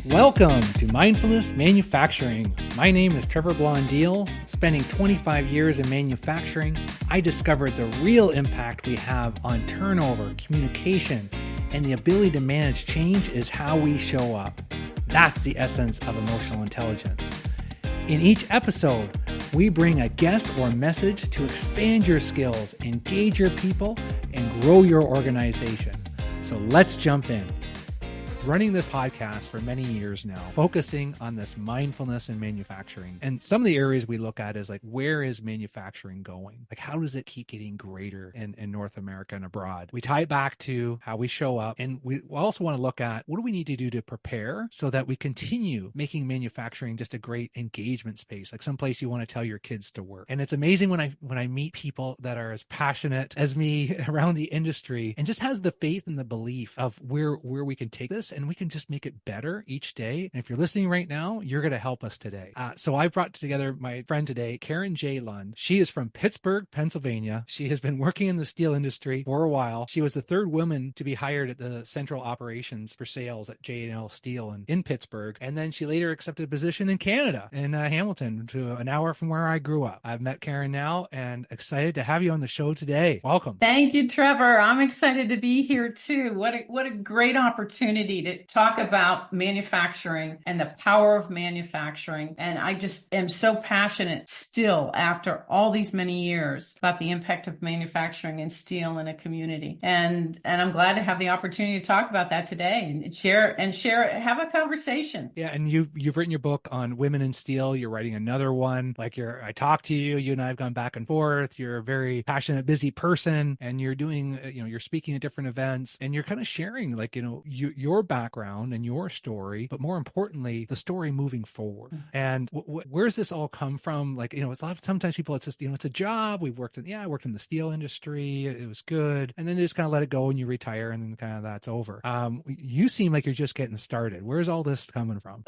Welcome to Mindfulness Manufacturing. My name is Trevor Blondeel. Spending 25 years in manufacturing, I discovered the real impact we have on turnover, communication, and the ability to manage change is how we show up. That's the essence of emotional intelligence. In each episode, we bring a guest or message to expand your skills, engage your people, and grow your organization. So let's jump in. Running this podcast for many years now, focusing on this mindfulness in manufacturing. And some of the areas we look at is like, where is manufacturing going? Like, how does it keep getting greater in North America and abroad? We tie it back to how we show up. And we also want to look at what do we need to do to prepare so that we continue making manufacturing just a great engagement space, like someplace you want to tell your kids to work. And it's amazing when I meet people that are as passionate as me around the industry and just has the faith and the belief of where we can take this, and we can just make it better each day. And if you're listening right now, you're going to help us today. So I brought together my friend today, Karin Lund. She is from Pittsburgh, Pennsylvania. She has been working in the steel industry for a while. She was the third woman to be hired at the central operations for sales at J&L Steel in Pittsburgh. And then she later accepted a position in Canada, in Hamilton, to an hour from where I grew up. I've met Karin now and excited to have you on the show today. Welcome. Thank you, Trevor. I'm excited to be here too. What a great opportunity to talk about manufacturing and the power of manufacturing. And I just am so passionate still after all these many years about the impact of manufacturing and steel in a community. And I'm glad to have the opportunity to talk about that today and share, have a conversation. Yeah. And you've written your book on women in steel. You're writing another one. I talked to you and I have gone back and forth. You're a very passionate, busy person, and you're doing, you're speaking at different events, and you're kind of sharing your background and your story, but more importantly, the story moving forward. And where's this all come from? Sometimes people, it's just, it's a job. I worked in the steel industry. It was good. And then they just kind of let it go and you retire and then kind of that's over. You seem like you're just getting started. Where's all this coming from?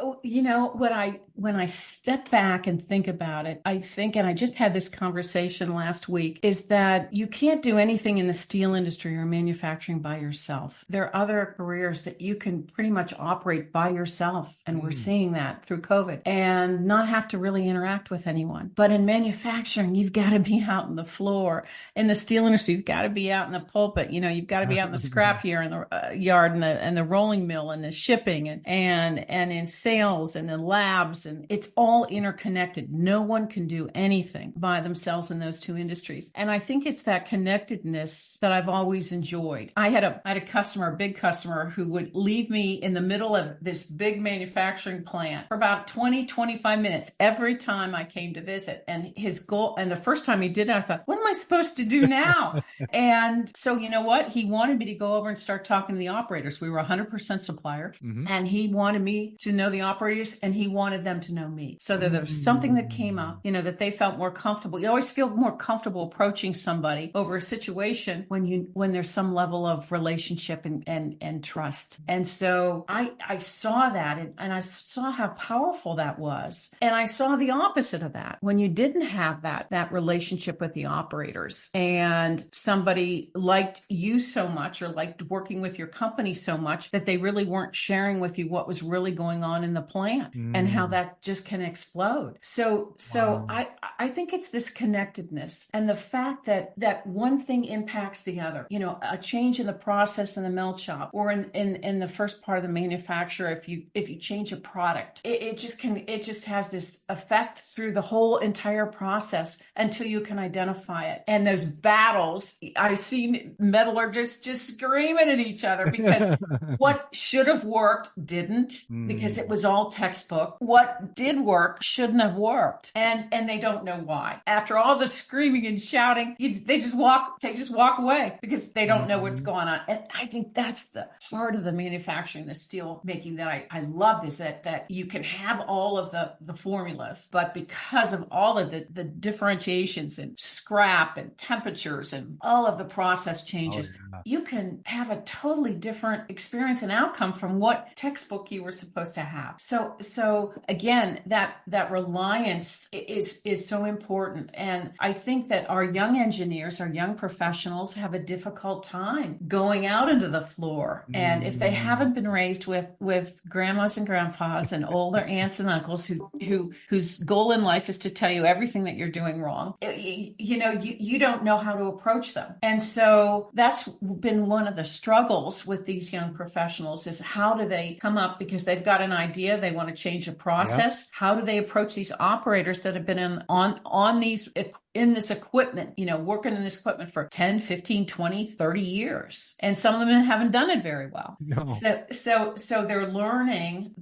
When I step back and think about it, I think, and I just had this conversation last week, is that you can't do anything in the steel industry or manufacturing by yourself. There are other careers that you can pretty much operate by yourself. And we're seeing that through COVID and not have to really interact with anyone. But in manufacturing, you've got to be out on the floor. In the steel industry, you've got to be out in the pulpit. You've got to be out in the scrap yard and the rolling mill and the shipping and in sales and in labs. And it's all interconnected. No one can do anything by themselves in those two industries. And I think it's that connectedness that I've always enjoyed. I had a customer, a big customer, who would leave me in the middle of this big manufacturing plant for about 20-25 minutes every time I came to visit. And his goal, and the first time he did it, I thought, what am I supposed to do now? And so you know what? He wanted me to go over and start talking to the operators. We were 100% supplier, and he wanted me to know the operators, and he wanted them to know me. So that there was something that came up, that they felt more comfortable. You always feel more comfortable approaching somebody over a situation when there's some level of relationship and trust. And so I saw that and I saw how powerful that was. And I saw the opposite of that. When you didn't have that relationship with the operators and somebody liked you so much or liked working with your company so much that they really weren't sharing with you what was really going on in the plant and how that just can explode. So wow. I think it's this connectedness and the fact that one thing impacts the other. A change in the process in the melt shop or in the first part of the manufacturer, if you change a product, it just has this effect through the whole entire process until you can identify it. And those battles, I've seen metallurgists just screaming at each other because what should have worked didn't, because it was all textbook. What did work shouldn't have worked, and they don't know why. After all the screaming and shouting, they just walk away because they don't know what's going on. And I think that's the heart of the manufacturing manufacturing, the steel making that I love is that you can have all of the formulas, but because of all of the differentiations and scrap and temperatures and all of the process changes, you can have a totally different experience and outcome from what textbook you were supposed to have. So again, that reliance is so important. And I think that our young engineers, our young professionals have a difficult time going out into the floor. And if they haven't been raised with grandmas and grandpas and older aunts and uncles whose goal in life is to tell you everything that you're doing wrong, you don't know how to approach them. And so that's been one of the struggles with these young professionals is how do they come up because they've got an idea, they want to change a process. Yep. How do they approach these operators that have been in this equipment, working in this equipment for 10, 15, 20, 30 years. And some of them haven't done it very well. No. So they're learning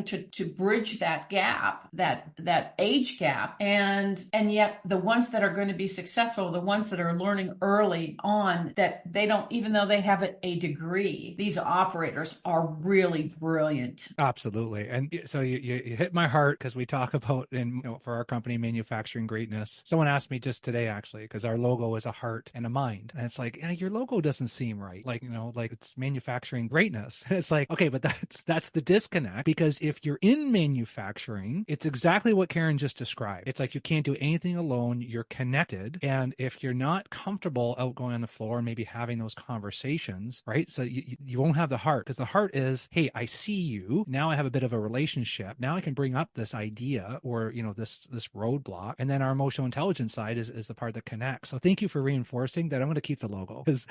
to bridge that gap, that age gap. And yet the ones that are going to be successful, the ones that are learning early on that they don't, even though they have a degree, these operators are really brilliant. Absolutely. And so you hit my heart because we talk about for our company, manufacturing greatness. Someone asked me just today, actually, because our logo is a heart and a mind. And it's like, your logo doesn't seem right. Like it's manufacturing greatness. It's like, okay, but that's the disconnect, because if you're in manufacturing, it's exactly what Karin just described. It's like you can't do anything alone. You're connected. And if you're not comfortable out going on the floor and maybe having those conversations, right? So you won't have the heart, because the heart is, hey, I see you. Now I have a bit of a relationship. Now I can bring up this idea or, this roadblock. And then our emotional intelligence side is the part that connects. So thank you for reinforcing that. I'm going to keep the logo because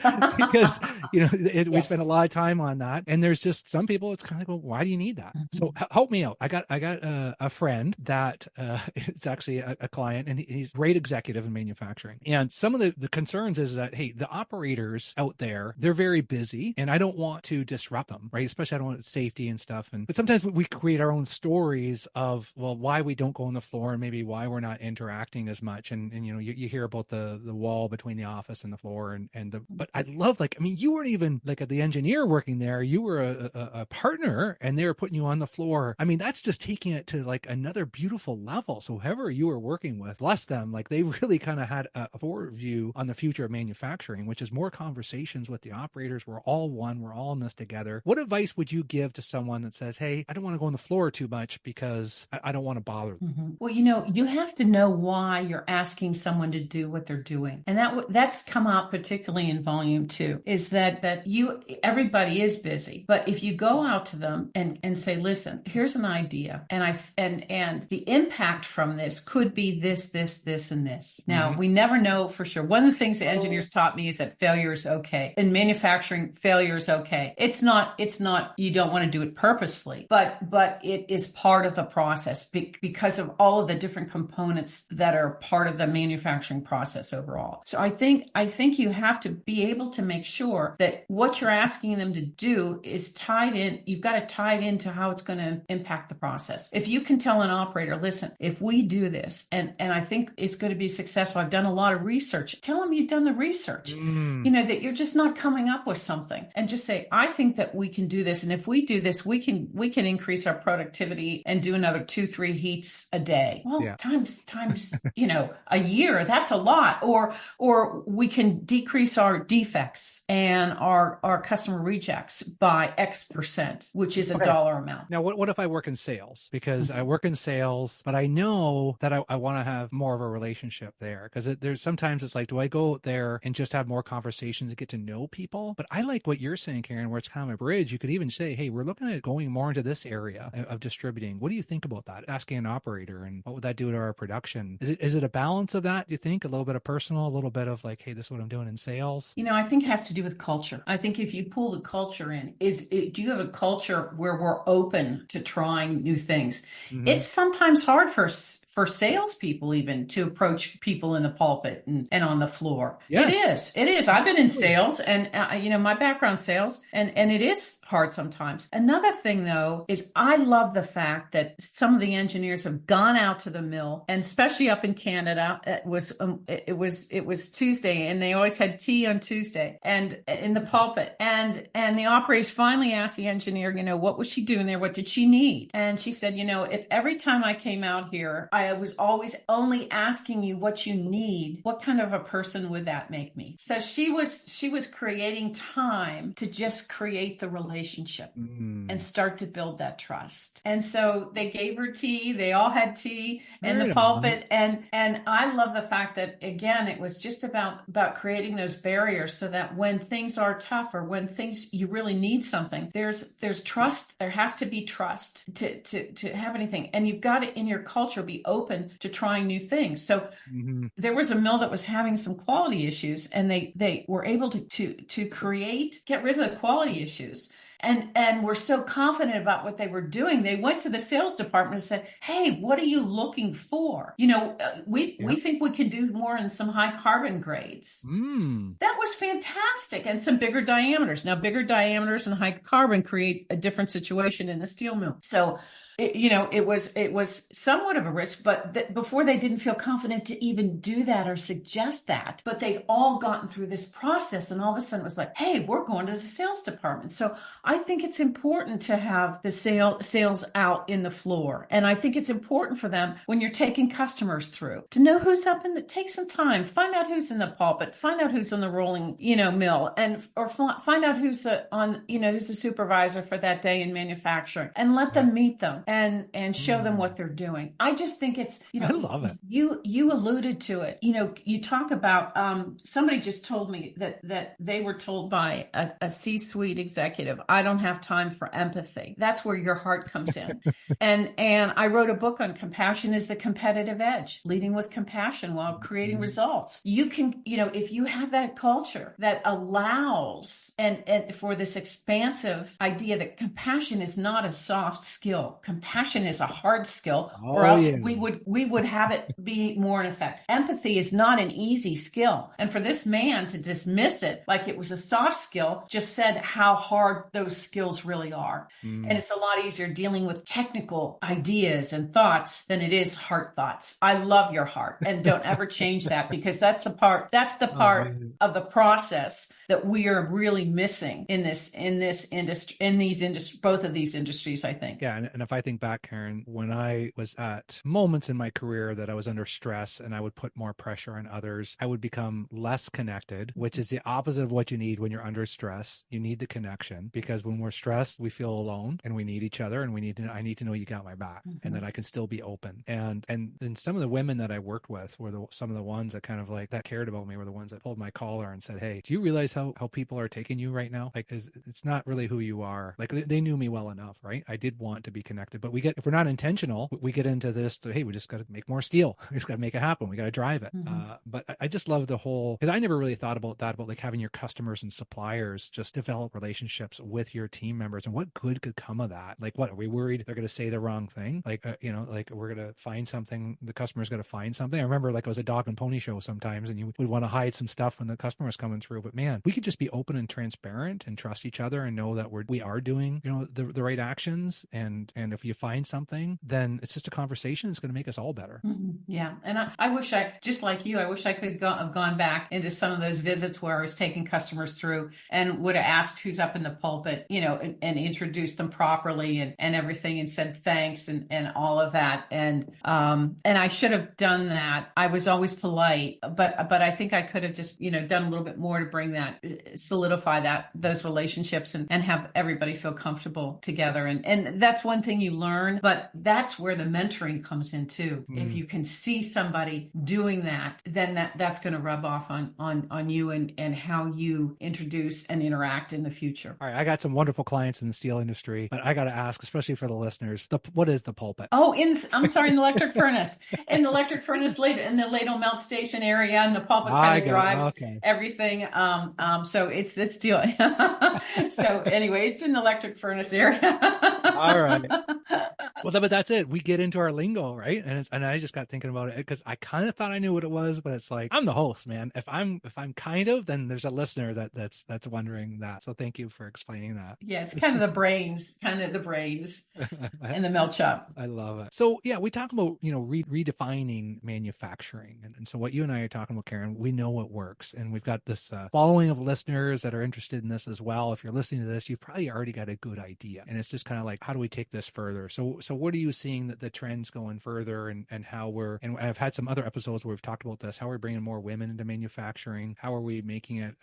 yes. We spend a lot of time on that. And there's just some people, it's kind of like, well, why do you need that? Mm-hmm. So help me out. I got a friend that it's actually a client, and he's a great executive in manufacturing. And some of the concerns is that, hey, the operators out there, they're very busy and I don't want to disrupt them, right? Especially I don't want safety and stuff. But sometimes we create our own stories of, well, why we don't go on the floor and maybe why we're not interacting as much. And you hear about the wall between the office and the floor but I love, you weren't even like the engineer working there. You were a partner and they were putting you on the floor. That's just taking it to like another beautiful level. So whoever you were working with, bless them, like they really kind of had a forward view on the future of manufacturing, which is more conversations with the operators. We're all one, we're all in this together. What advice would you give to someone that says, hey, I don't want to go on the floor too much because I don't want to bother them? Mm-hmm. Well, you have to know why you're asking someone to do what they're doing. And that's come out particularly in volume 2, is that everybody is busy. But if you go out to them and say, listen, here's an idea. And the impact from this could be this, and this. Now, mm-hmm. We never know for sure. One of the things the engineers taught me is that failure is okay. In manufacturing, failure is okay. It's not, you don't want to do it purposefully, but it is part of the process because of all of the different components that are part of the manufacturing process overall. So I think you have to be able to make sure that what you're asking them to do is tied in. You've got to tie it into how it's going to impact the process. If you can tell an operator, listen, if we do this, and I think it's going to be successful. I've done a lot of research. Tell them you've done the research. That you're just not coming up with something, and just say, I think that we can do this. And if we do this, we can increase our productivity and do another 2-3 heats a day. Well, yeah. times a year, that's a lot. Or we can decrease our defects and our customer rejects by X%, which is a dollar amount. Now, what if I work in sales? Because I work in sales, but I know that I want to have more of a relationship there. Because there's sometimes it's like, do I go out there and just have more conversations and get to know people? But I like what you're saying, Karin, where it's kind of a bridge. You could even say, hey, we're looking at going more into this area of distributing. What do you think about that? Asking an operator, and what would that do to our production? Is it a balance of that, do you think? A little bit of personal, a little bit of like, hey, this is what I'm doing in sales? I think it has to do with culture. I think if you pull the culture in, do you have a culture where we're open to trying new things? Mm-hmm. It's sometimes hard for salespeople even to approach people in the pulpit and on the floor. Yes. It is. I've been in sales, and my background sales, and it is hard sometimes. Another thing though is I love the fact that some of the engineers have gone out to the mill, and especially up in Canada, it was Tuesday, and they always had tea on Tuesday, and in the pulpit, and the operators finally asked the engineer, what was she doing there? What did she need? And she said, if every time I came out here, I was always only asking you what you need, what kind of a person would that make me? So she was creating time to just create the relationship and start to build that trust. And so they gave her tea. They all had tea in the pulpit. And I love the fact that, again, it was just about creating those barriers so that when things are tough or when things you really need something, there's trust. There has to be trust to have anything. And you've got to, in your culture, be open to trying new things. So there was a mill that was having some quality issues, and they were able to get rid of the quality issues. And were so confident about what they were doing. They went to the sales department and said, "Hey, what are you looking for? We think we can do more in some high carbon grades." That was fantastic. And some bigger diameters. Now, bigger diameters and high carbon create a different situation in a steel mill. So it was somewhat of a risk, but before they didn't feel confident to even do that or suggest that, but they'd all gotten through this process, and all of a sudden it was like, hey, we're going to the sales department. So I think it's important to have the sales out in the floor. And I think it's important for them when you're taking customers through to know who's up take some time, find out who's in the pulpit, find out who's on the rolling, mill, or find out who's who's the supervisor for that day in manufacturing, and let them meet them. And show them what they're doing. I just think it's, I love it. You alluded to it. You talk about, somebody just told me that they were told by a C-suite executive, I don't have time for empathy. That's where your heart comes in. and I wrote a book on compassion is the competitive edge, leading with compassion while creating results. You can, if you have that culture that allows and for this expansive idea that compassion is not a soft skill. Compassion is a hard skill, or else we would have it be more in effect. Empathy is not an easy skill. And for this man to dismiss it like it was a soft skill just said how hard those skills really are. And it's a lot easier dealing with technical ideas and thoughts than it is heart thoughts. I love your heart, and don't ever change that, because that's the part of the process that we are really missing in this industry, both of these industries, I think. Yeah. And if I think back, Karin, when I was at moments in my career that I was under stress and I would put more pressure on others, I would become less connected, which is the opposite of what you need when you're under stress. You need the connection, because when we're stressed, we feel alone and we need each other, and I need to know you got my back and that I can still be open. And some of the women that I worked with were some of the ones that kind of like that cared about me, were the ones that pulled my collar and said, hey, do you realize how people are taking you right now? Like, it's not really who you are. Like, they knew me well enough, right? I did want to be connected, but if we're not intentional, we get into this, hey, we just got to make more steel. We just got to make it happen. We got to drive it. But I just love the whole, because I never really thought about that, about like having your customers and suppliers just develop relationships with your team members, and what good could come of that. Like, what are we worried they're going to say the wrong thing? Like, like we're going to find something, the customer's going to find something. I remember like it was a dog and pony show sometimes, and you would want to hide some stuff when the customer's coming through. But man, we could just be open and transparent and trust each other and know that we are doing, the right actions. And if you find something, then it's just a conversation. It's going to make us all better. Yeah. And I wish just like you, I wish I could have gone back into some of those visits where I was taking customers through and would have asked who's up in the pulpit, and introduced them properly and everything, and said thanks and all of that. And I should have done that. I was always polite, but I think I could have just, done a little bit more to bring that, solidify those relationships and have everybody feel comfortable together. And that's one thing you learn, but that's where the mentoring comes in too. If you can see somebody doing that, then that's going to rub off on you and how you introduce and interact in the future. All right. I got some wonderful clients in the steel industry, but I got to ask, especially for the listeners, what is the pulpit? Oh, in the electric furnace, in the ladle melt station area, and the pulpit kind of drives everything. So it's the steel. So anyway, it's in the electric furnace area. All right. Well, but that's it. We get into our lingo, right? And I just got thinking about it because I kind of thought I knew what it was, but it's like I'm the host, man. If I'm kind of, then there's a listener that's wondering that. So thank you for explaining that. Yeah, it's kind of the brains in the melt shop. I love it. So yeah, we talk about, redefining manufacturing. And so what you and I are talking about, Karin, we know what works. And we've got this following of listeners that are interested in this as well. If you're listening to this, you've probably already got a good idea. And it's just kind of like, how do we take this further? So what are you seeing that the trends going further, and how and I've had some other episodes where we've talked about this, how we're bringing more women into manufacturing, how are we making it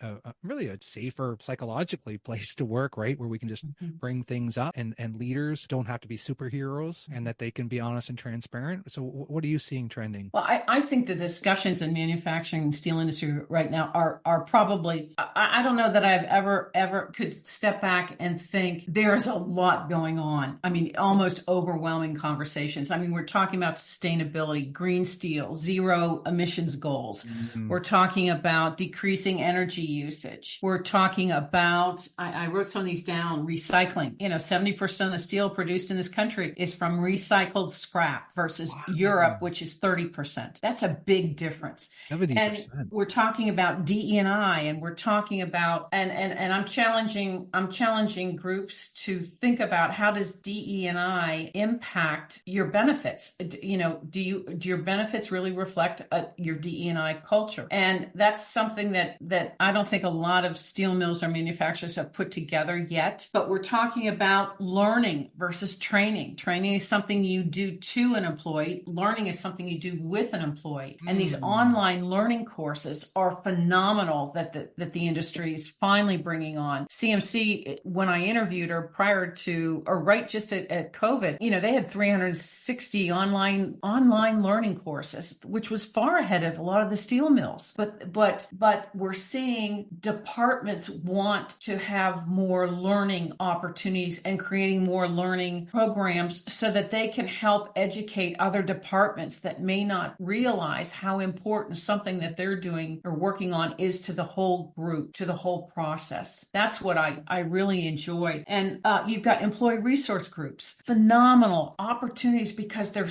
really a safer psychologically place to work, right? Where we can just bring things up, and leaders don't have to be superheroes, and that they can be honest and transparent. So what are you seeing trending? Well, I think the discussions in manufacturing and steel industry right now are probably, I don't know that I've ever could step back and think there's a lot going on. I mean, almost overwhelming conversations. I mean, we're talking about sustainability, green steel, zero emissions goals. We're talking about decreasing energy usage. We're talking about, I wrote some of these down, recycling. 70% of steel produced in this country is from recycled scrap versus Europe, which is 30%. That's a big difference. 70%. And we're talking about DE&I, and we're talking about, and I'm challenging groups to think about, how does DE&I impact your benefits? Do your benefits really reflect your DE&I culture? And that's something that I don't think a lot of steel mills or manufacturers have put together yet. But we're talking about learning versus training. Training is something you do to an employee. Learning is something you do with an employee. And these online learning courses are phenomenal that the industry is finally bringing on. CMC, when I interviewed her prior to, or right just at COVID, they had 360 online learning courses, which was far ahead of a lot of the steel mills. But we're seeing departments want to have more learning opportunities and creating more learning programs so that they can help educate other departments that may not realize how important something that they're doing or working on is to the whole group, to the whole process. That's what I really enjoy. And you've got employee resource groups, phenomenal opportunities because they're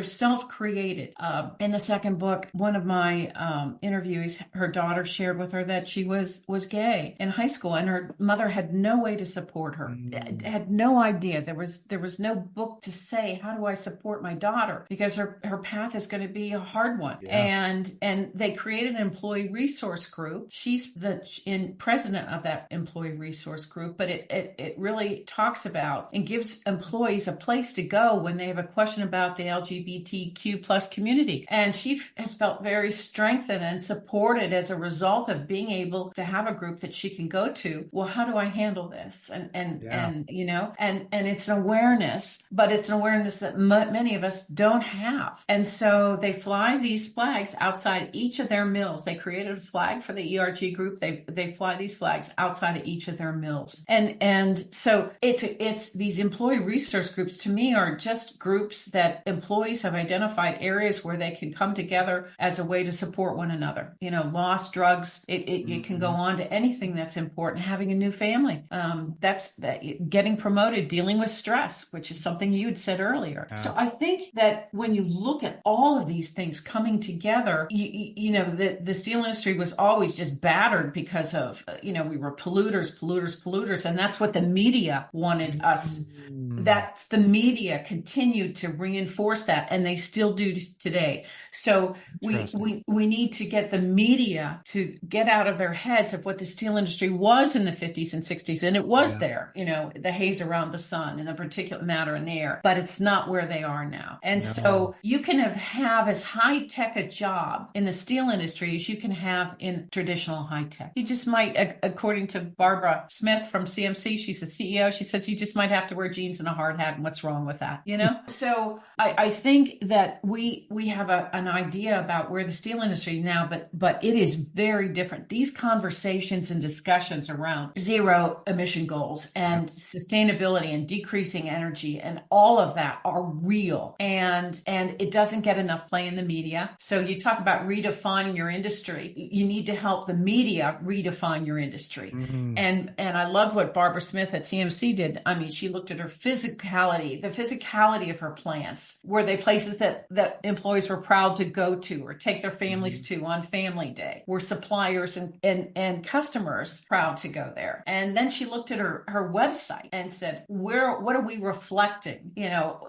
self-created. In the second book, one of my interviewees, her daughter shared with her that she was gay in high school, and her mother had no way to support her. Had no idea. There was no book to say, how do I support my daughter? Because her path is going to be a hard one. Yeah. And they created an employee resource group. She's the president of that employee resource group, but it really talks about and gives employees a place to go when they have a question about the LGBTQ plus community. And she has felt very strengthened and supported as a result of being able to have a group that she can go to. Well, how do I handle this? And it's an awareness, but it's an awareness that many of us don't have. And so they fly these flags outside each of their mills. They created a flag for the ERG group. They fly these flags outside of each of their mills. And so it's these employee resource groups, to me, are just groups that employees have identified areas where they can come together as a way to support one another. Loss, drugs, it can go on to anything that's important. Having a new family, that's getting promoted, dealing with stress, which is something you had said earlier. So I think that when you look at all of these things coming together, the steel industry was always just battered because of, we were polluters, and that's what the media wanted us. That's the media continued to reinforce that, and they still do today. So we need to get the media to get out of their heads of what the steel industry was in the 50s and 60s, and it was there, the haze around the sun and the particulate matter in the air, but it's not where they are now. And so you can have as high tech a job in the steel industry as you can have in traditional high tech. You just might, according to Barbara Smith from CMC, she's the CEO, she says you just might have to wear jeans and a hard hat, and what's wrong with that, So I think that we have an idea about where the steel industry now, but it is very different. These conversations and discussions around zero emission goals and sustainability and decreasing energy and all of that are real, and it doesn't get enough play in the media. So you talk about redefining your industry. You need to help the media redefine your industry. And I love what Barbara Smith at CMC did. I mean, she looked at her physicality of her plants. Were they places that employees were proud to go to or take their families to on family day? Were suppliers and customers proud to go there? And then she looked at her website and said, what are we reflecting?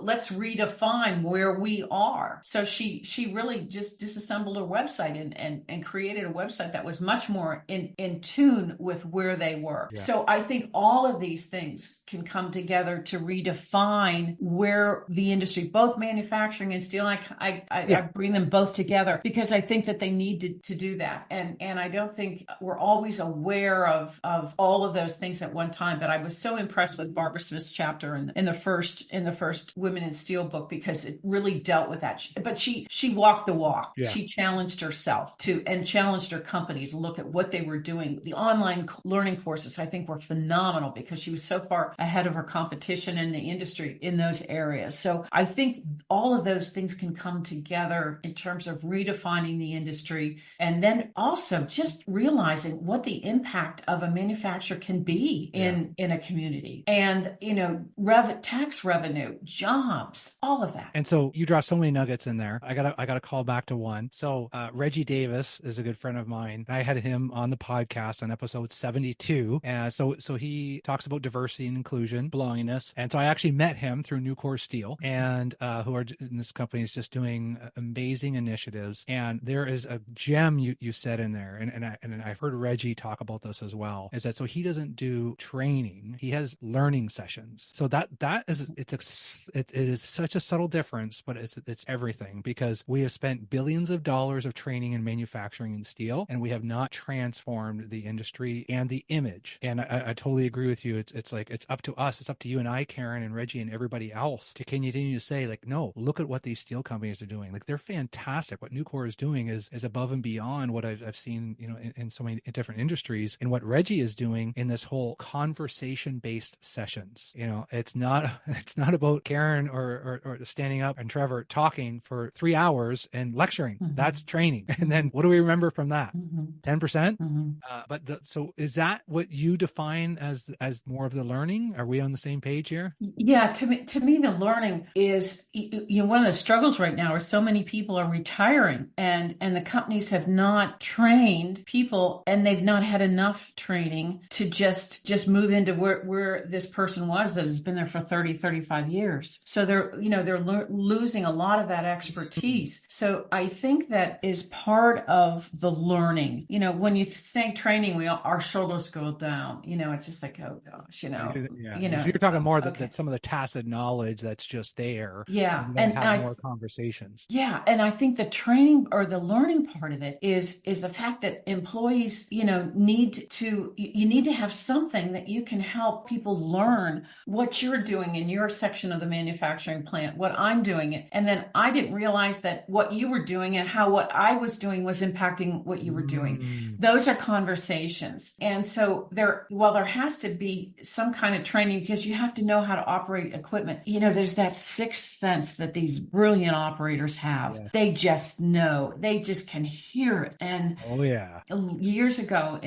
Let's redefine where we are. So she really just disassembled her website and created a website that was much more in tune with where they were. Yeah. So I think all of these things can come together to redefine where the industry, both manufacturing and steel, I bring them both together because I think that they need to do that. And I don't think we're always aware of all of those things at one time. But I was so impressed with Barbara Smith's chapter in the first Women in Steel book because it really dealt with that. But she walked the walk. Yeah. She challenged herself and challenged her company to look at what they were doing. The online learning courses, I think, were phenomenal because she was so far ahead of her competition in the industry in those areas. So I think all of those things can come together in terms of redefining the industry and then also just realizing what the impact of a manufacturer can be in a community and, tax revenue, jobs, all of that. And so you dropped so many nuggets in there. I gotta call back to one. So Reggie Davis is a good friend of mine. I had him on the podcast on episode 72. And so he talks about diversity and inclusion, belongingness. And so I actually met him through Nucor Steel and who are in this company is just doing amazing initiatives. And there is a gem you said in there. And I've heard Reggie talk about this as well, is that so he doesn't do training. He has learning sessions. So it is such a subtle difference, but it's everything because we have spent billions of dollars of training in manufacturing and steel, and we have not transformed the industry and the image. And I totally agree with you. It's like, it's up to us. It's up to you and I, Karin and Reggie and everybody else to continue to say like, no, look at what these steel companies are doing. Like they're fantastic. What Nucor is doing is above and beyond what I've seen, in so many different industries. And what Reggie is doing in this whole conversation-based sessions, it's not about Karin or standing up and Trevor talking for 3 hours and lecturing. Mm-hmm. That's training. And then what do we remember from that? 10%? Mm-hmm. So is that what you define as more of the learning? Are we on the same page here? Yeah, to me, the learning is, one of the struggles right now is so many people are retiring and the companies have not trained people and they've not had enough training to just move into where this person was that has been there for 30, 35 years. So they're losing a lot of that expertise. So I think that is part of the learning. When you say training, our shoulders go down. It's just like, oh gosh, You're talking more that some of the tacit knowledge that's just there. Yeah, and have more conversations. Yeah, and I think the training or the learning part of it is the fact that employees, need to have something that you can help people learn what you're doing in your section of the manufacturing plant, what I'm doing, and then I didn't realize that what you were doing and how what I was doing was impacting what you were doing. Those are conversations. And so there has to be some kind of training because you have to know how to operate equipment. There's that sixth sense that these brilliant operators have. Yes. They just know, they just can hear it. And years ago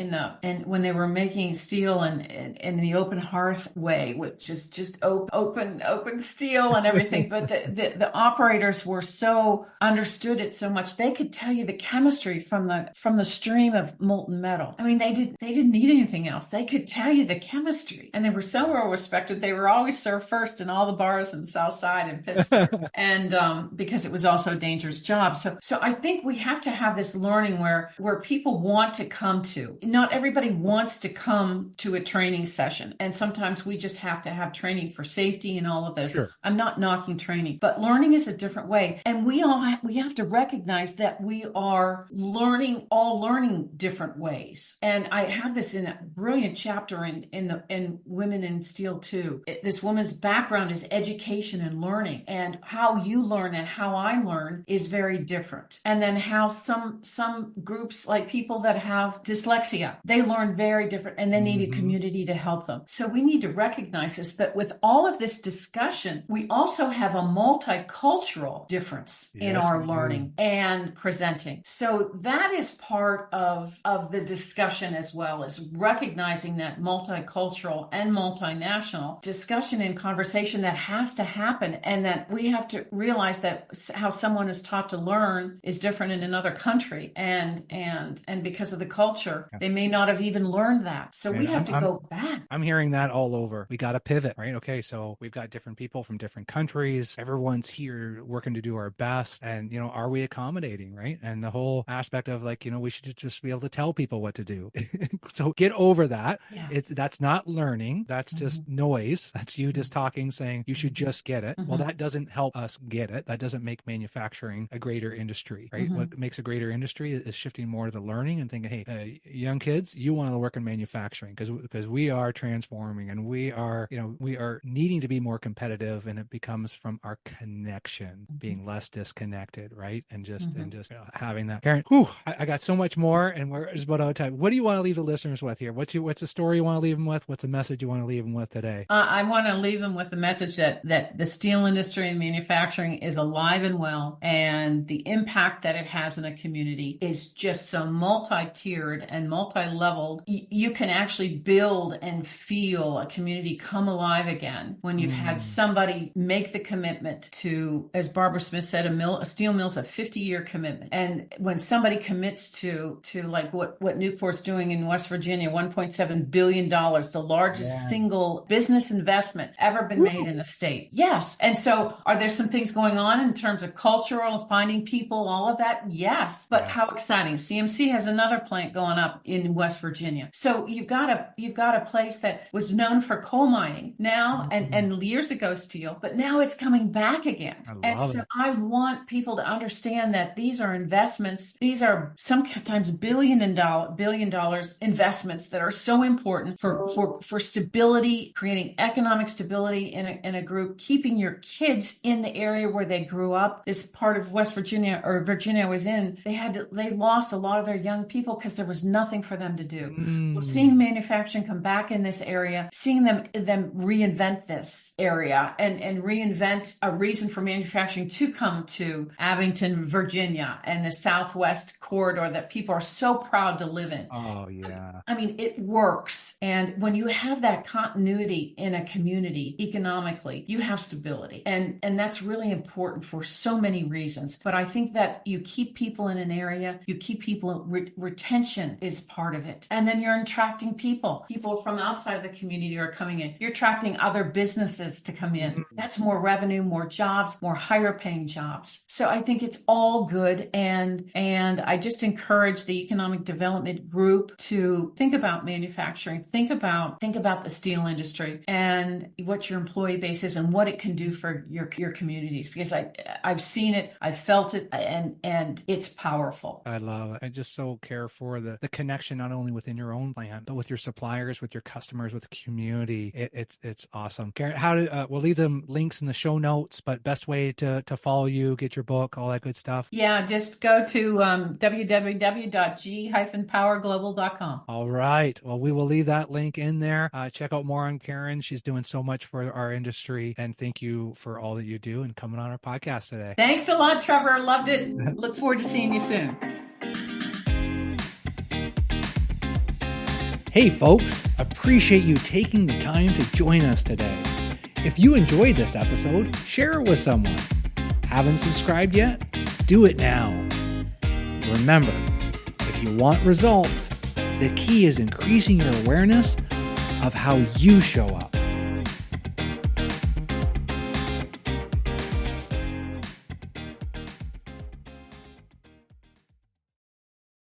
when they were making steel and in the open hearth way with just open steel and everything, but the operators were so understood it so much they could tell you the chemistry from the stream of molten metal. I mean, they didn't need anything else. They could tell you the chemistry, and they were so well respected. They were always served first in all the bars in the South Side and Pittsburgh, and because it was also a dangerous job. So I think we have to have this learning where people want to come to. Not everybody wants to come to a training session, and sometimes we just have to have training for safety and all of those. Sure. I'm not knocking training, but learning is a different way, and we have to recognize that we are all learning different ways. And I have this in a brilliant chapter in Women in Steel too. This woman's background is education and learning, and how you learn and how I learn is very different. And then how some groups, like people that have dyslexia, they learn very different, and they need a community to help them. So we need to recognize this, but with all of this discussion, we also have a multicultural difference in our learning and presenting. So that is part of the discussion as well, is recognizing that multicultural and multinational discussion and conversation that has to happen, and that we have to realize that how someone is taught to learn is different in another country, and because of the culture, they may not have even learned that. So we have to go back. I'm hearing that all over. We got to pivot, right? Okay, so we've got different people from different countries. Everyone's here working to do our best, and are we accommodating, right? And the whole aspect of like, we should just be able to tell people what to do. So get over that. Yeah. That's not learning. That's just noise. That's you just talking, saying you should just get it. Well, that doesn't help us get it. That doesn't make manufacturing a greater industry, right? What makes a greater industry is shifting more to the learning and thinking, hey, young kids, you want to work in manufacturing because we are transforming, and we are needing to be more competitive, and it becomes from our connection, being less disconnected, right? And just having that. Karin, I got so much more, and we're just about out of time. What do you want to leave the listeners with here? What's a story you want to leave them with? What's a message you want to leave them with today? I want to leave them with the message that the steel industry and manufacturing is alive and well, and the impact that it has in a community is just so multi-tiered and multi-leveled. You can actually build and feel a community come alive again when you've had somebody make the commitment to, as Barbara Smith said, a steel mill's a 50-year commitment. And when somebody commits to like what Newport's doing in West Virginia, $1.7 billion, the largest single business investment ever been made in a state. Yes. And so are there some things going on in terms of cultural, finding people, all of that? Yes. But how exciting. CMC has another plant going up in West Virginia. So you've got a place that was known for coal mining now and years ago steel, but now it's coming back again. I want people to understand that these are investments. These are sometimes billion dollars investments that are so important for stability, creating economic stability in a group, keeping your kids in the area where they grew up. This part of West Virginia or Virginia was in, they lost a lot of their young people because there was nothing for them to do. Well, seeing manufacturing come back in this area, seeing them reinvent this area and reinvent a reason for manufacturing to come to Abington, Virginia, and the Southwest corridor that people are so proud to live in. Oh, yeah. I mean, it works. And when you have that continuity in a community economically, you have stability. And that's really important for so many reasons. But I think that you keep people in an area, you keep people, retention is part of it. And then you're attracting people from outside of the community are coming in. You're attracting other businesses to come in. That's more revenue, more jobs, more higher paying jobs. So I think it's all good. And I just encourage the economic development group to think about manufacturing, think about the steel industry and what your employee base is and what it can do for your communities, because I've seen it, I've felt it, and it's powerful. I love it. I just so care for the connection, not only within your own plant, but with your suppliers, with your customers, with the community. It's awesome. Karin, we'll leave them links in the show notes, but best way to follow you, get your book, all that good stuff. Yeah, just go to www.g-powerglobal.com. All right. Well, we will leave that link in there. Check out more on Karin. She's doing so much for our industry. And thank you for all that you do and coming on our podcast today. Thanks a lot, Trevor. Loved it. Look forward to seeing you soon. Hey, folks. Appreciate you taking the time to join us today. If you enjoyed this episode, share it with someone. Haven't subscribed yet? Do it now. Remember, if you want results, the key is increasing your awareness of how you show up.